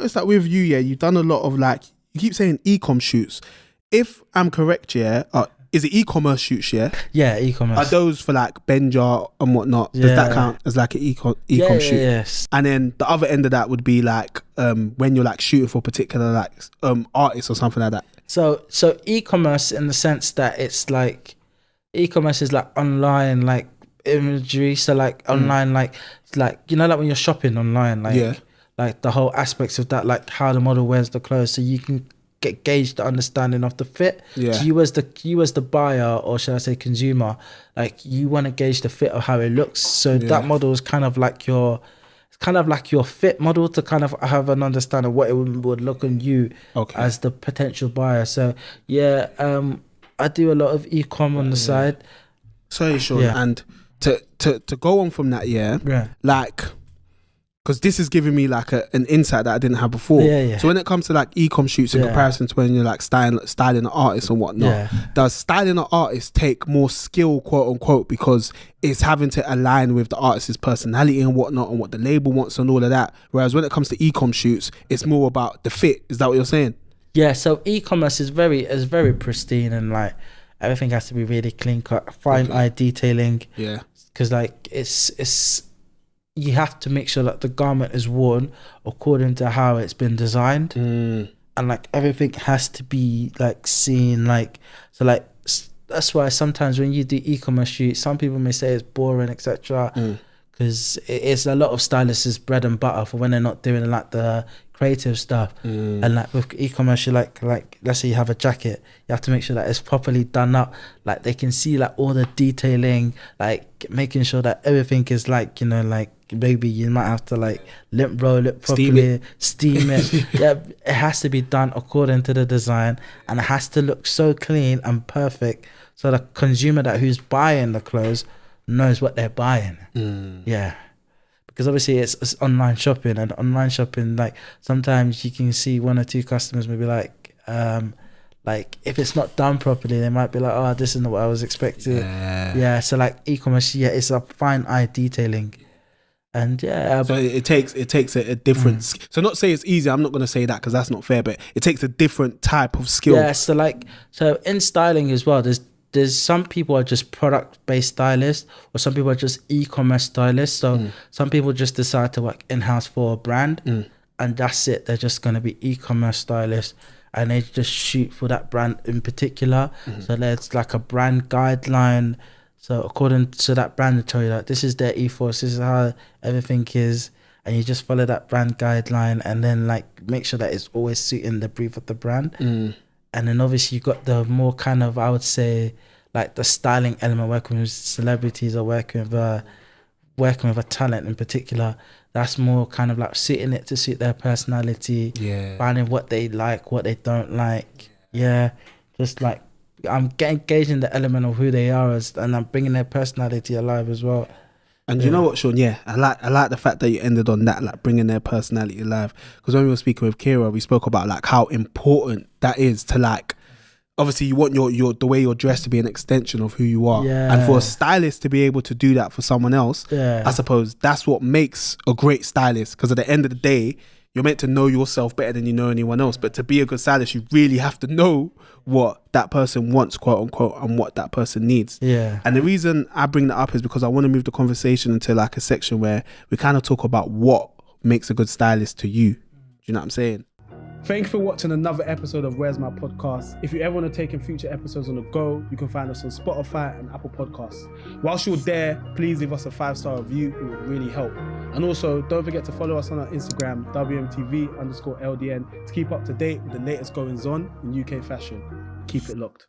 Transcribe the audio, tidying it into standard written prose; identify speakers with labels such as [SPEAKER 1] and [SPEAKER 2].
[SPEAKER 1] noticed that with you, yeah, you've done a lot of like, you keep saying e-com shoots. If I'm correct, yeah, is it e-commerce shoots, yeah?
[SPEAKER 2] Yeah, e-commerce.
[SPEAKER 1] Are those for like Benja and whatnot? Does that count as like an e-com shoot?
[SPEAKER 2] Yes.
[SPEAKER 1] And then the other end of that would be like when you're like shooting for particular like artists or something like that.
[SPEAKER 2] So e-commerce in the sense that it's like, e-commerce is like online like imagery. So like online like you know, like when you're shopping online, like like the whole aspects of that, like how the model wears the clothes, so you can gauge the understanding of the fit. So you as the buyer, or should I say consumer, like you want to gauge the fit of how it looks. So that model is kind of like your fit model to kind of have an understanding of what it would look on you as the potential buyer. So I do a lot of e-com on the side.
[SPEAKER 1] Sorry, Sean, and to go on from that, like, because this is giving me like an insight that I didn't have before. So when it comes to like e-com shoots in comparison to when you're like styling an artist and whatnot, does styling an artist take more skill, quote unquote, because it's having to align with the artist's personality and whatnot and what the label wants and all of that? Whereas when it comes to e-com shoots, it's more about the fit. Is that what you're saying? Yeah.
[SPEAKER 2] So e-commerce is very pristine, and like everything has to be really clean cut, fine eye detailing. Yeah. Because like it's you have to make sure that the garment is worn according to how it's been designed, and like everything has to be like seen, like, so like that's why sometimes when you do e-commerce shoots, some people may say it's boring, etc., because it's a lot of stylists' bread and butter for when they're not doing like the creative stuff. And like with e-commerce, you like let's say you have a jacket, you have to make sure that it's properly done up, like they can see like all the detailing, like making sure that everything is like, you know, like maybe you might have to like lint roll it properly, steam it. It has to be done according to the design, and it has to look so clean and perfect so the consumer who's buying the clothes knows what they're buying. Because obviously it's online shopping, and online shopping, like sometimes you can see one or two customers maybe like if it's not done properly, they might be like, oh, this isn't what I was expecting. So like e-commerce, it's a fine eye detailing. And so
[SPEAKER 1] it takes a different so not say it's easy, I'm not going to say that because that's not fair, but it takes a different type of skill.
[SPEAKER 2] So in styling as well, there's some people are just product-based stylists, or some people are just e-commerce stylists. So some people just decide to work in-house for a brand, and that's it. They're just going to be e-commerce stylists, and they just shoot for that brand in particular. So there's like a brand guideline. So according to that brand, they tell you that this is their ethos, this is how everything is, and you just follow that brand guideline, and then like make sure that it's always suiting the brief of the brand. And then obviously you got the more kind of, I would say, like the styling element, working with celebrities or working with a talent in particular. That's more kind of like suiting it to suit their personality, finding what they like, what they don't like. Just like I'm engaging the element of who they are and I'm bringing their personality alive as well.
[SPEAKER 1] And you know what, Sean? I like the fact that you ended on that, like bringing their personality alive. Because when we were speaking with Kira, we spoke about like how important that is to like, obviously you want your the way you're dressed to be an extension of who you are. And for a stylist to be able to do that for someone else, I suppose that's what makes a great stylist. Because at the end of the day, you're meant to know yourself better than you know anyone else. But to be a good stylist, you really have to know what that person wants, quote unquote, and what that person needs. And the reason I bring that up is because I want to move the conversation into like a section where we kind of talk about what makes a good stylist to you. Do you know what I'm saying? Thank you for watching another episode of Where's My Podcast. If you ever want to take in future episodes on the go, you can find us on Spotify and Apple Podcasts. Whilst you're there, please leave us a 5-star review. It would really help. And also, don't forget to follow us on our Instagram, WMTV_LDN, to keep up to date with the latest goings on in UK fashion. Keep it locked.